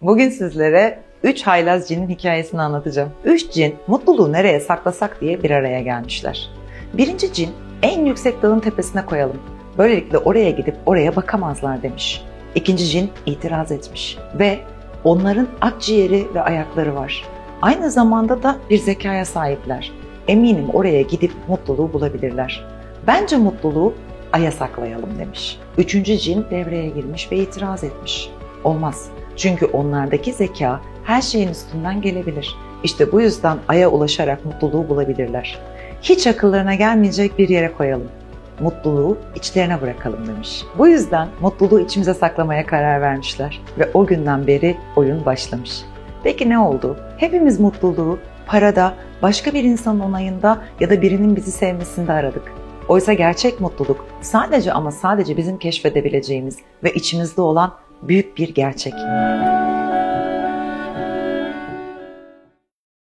Bugün sizlere 3 haylaz cinin hikayesini anlatacağım. 3 cin mutluluğu nereye saklasak diye bir araya gelmişler. Birinci cin, en yüksek dağın tepesine koyalım. Böylelikle oraya gidip oraya bakamazlar demiş. İkinci cin itiraz etmiş ve onların akciğeri ve ayakları var. Aynı zamanda da bir zekaya sahipler. Eminim oraya gidip mutluluğu bulabilirler. Bence mutluluğu aya saklayalım demiş. Üçüncü cin devreye girmiş ve itiraz etmiş. Olmaz. Çünkü onlardaki zeka her şeyin üstünden gelebilir. İşte bu yüzden aya ulaşarak mutluluğu bulabilirler. Hiç akıllarına gelmeyecek bir yere koyalım. Mutluluğu içlerine bırakalım demiş. Bu yüzden mutluluğu içimize saklamaya karar vermişler ve o günden beri oyun başlamış. Peki ne oldu? Hepimiz mutluluğu parada, başka bir insanın onayında ya da birinin bizi sevmesinde aradık. Oysa gerçek mutluluk sadece ama sadece bizim keşfedebileceğimiz ve içimizde olan büyük bir gerçek.